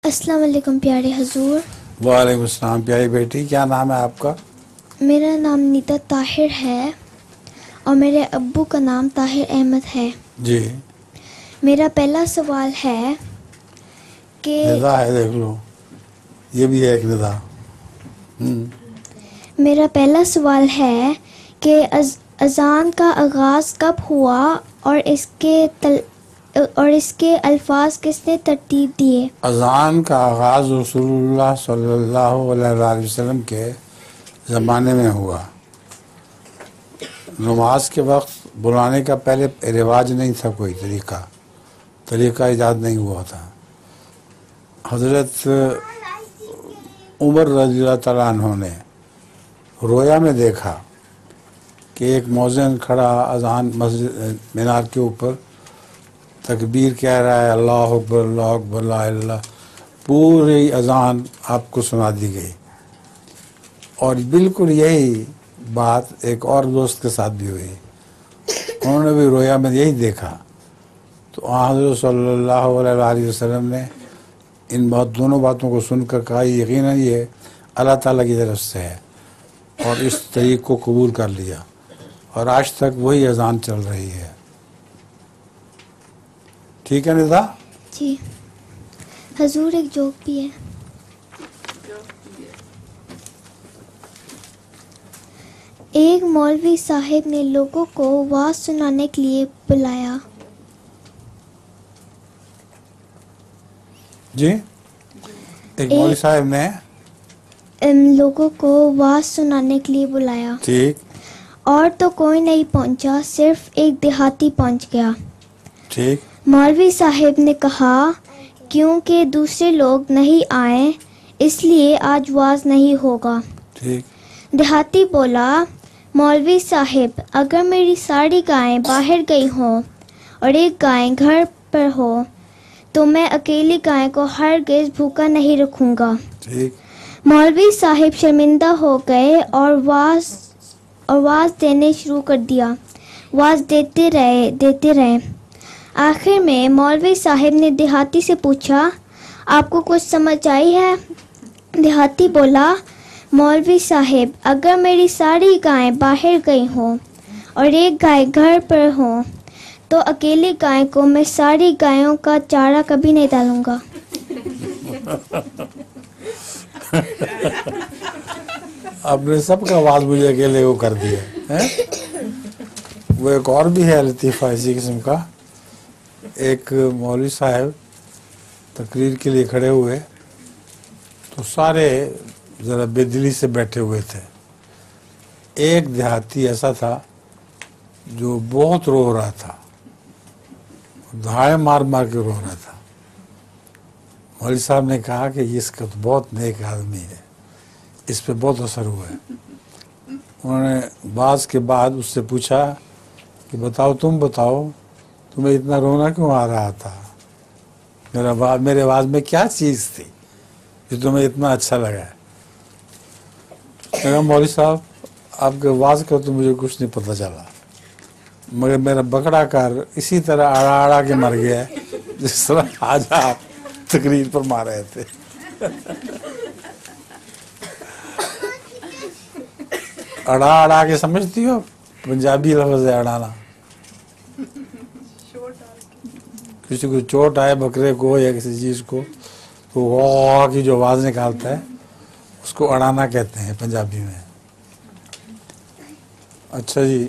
السلام علیکم پیارے حضور۔ وعلیکم السلام پیاری بیٹی، کیا نام ہے آپ کا؟ میرا نام نیتا طاہر ہے اور میرے ابو کا نام طاہر احمد ہے۔ جی، میرا پہلا سوال ہے کہ ندا ہے، دیکھ لو یہ بھی ہے ایک ندا۔ میرا پہلا سوال ہے کہ اذان کا آغاز کب ہوا اور اس کے الفاظ کس نے ترتیب دیے؟ اذان کا آغاز رسول اللہ صلی اللہ علیہ وسلم کے زمانے میں ہوا۔ نماز کے وقت بلانے کا پہلے رواج نہیں تھا، کوئی طریقہ ایجاد نہیں ہوا تھا۔ حضرت عمر رضی اللہ تعالیٰ عنہ نے رویا میں دیکھا کہ ایک مؤذن کھڑا اذان مسجد مینار کے اوپر تکبیر کہہ رہا ہے، اللہ اکبر اللہ اکبر لا الہ الا اللہ، پوری اذان آپ کو سنا دی گئی۔ اور بالکل یہی بات ایک اور دوست کے ساتھ بھی ہوئی، انہوں نے بھی رویا میں یہی دیکھا۔ تو حضرت صلی اللہ علیہ وسلم نے دونوں باتوں کو سن کر کہا یقیناً یہ اللہ تعالیٰ کی طرف سے ہے، اور اس طریق کو قبول کر لیا، اور آج تک وہی اذان چل رہی ہے۔ ٹھیک ہے ندا؟ جی حضور، ایک جوک بھی ہے۔ ایک مولوی صاحب نے لوگوں کو واعظ سنانے کے لیے بلایا۔ جی، ایک مولوی صاحب نے لوگوں کو واعظ سنانے کے لیے بلایا۔ ٹھیک، اور تو کوئی نہیں پہنچا، صرف ایک دیہاتی پہنچ گیا۔ ٹھیک، مولوی صاحب نے کہا کیونکہ دوسرے لوگ نہیں آئے اس لیے آج واعظ نہیں ہوگا۔ ٹھیک، دیہاتی بولا مولوی صاحب، اگر میری ساری گائیں باہر گئی ہوں اور ایک گائے گھر پر ہو تو میں اکیلی گائے کو ہرگز بھوکا نہیں رکھوں گا۔ ٹھیک، مولوی صاحب شرمندہ ہو گئے اور واعظ دینے شروع کر دیا۔ واعظ دیتے رہے۔ آخر میں مولوی صاحب نے دیہاتی سے پوچھا آپ کو کچھ سمجھ آئی ہے؟ دیہاتی بولا مولوی صاحب، اگر میری ساری گائیں باہر گئی ہوں اور ایک گائے گھر پر ہوں تو اکیلی گائے کو میں ساری گایوں کا چارہ کبھی نہیں ڈالوں گا۔ آپ نے سب کا آواز مجھے اکیلے وہ کر دیا۔ وہ ایک اور بھی ہے لطیفہ اسی قسم کا۔ ایک مولوی صاحب تقریر کے لیے کھڑے ہوئے تو سارے ذرا بے دلی سے بیٹھے ہوئے تھے۔ ایک دیہاتی ایسا تھا جو بہت رو رہا تھا، دھاڑے مار مار کے رو رہا تھا۔ مولوی صاحب نے کہا کہ اس کا تو بہت نیک آدمی ہے، اس پہ بہت اثر ہوا ہے۔ انہوں نے بعض کے بعد اس سے پوچھا کہ تم بتاؤ تمہیں اتنا رونا کیوں آ رہا تھا؟ میرے آواز میں کیا چیز تھی جو تمہیں اتنا اچھا لگا ہے؟ مولوی صاحب، آپ کے آواز کا تو مجھے کچھ نہیں پتہ چلا، مگر میرا بکڑا کار اسی طرح اڑا کے مر گیا ہے جس طرح آج آپ تقریر پر مار رہے تھے۔ اڑا کے سمجھتی ہو؟ پنجابی لفظ ہے اڑانا۔ کسی کو چوٹ آئے بکرے کو یا کسی چیز کو تو وہ کی جو آواز نکالتا ہے اس کو اڑانا کہتے ہیں پنجابی میں۔ اچھا جی۔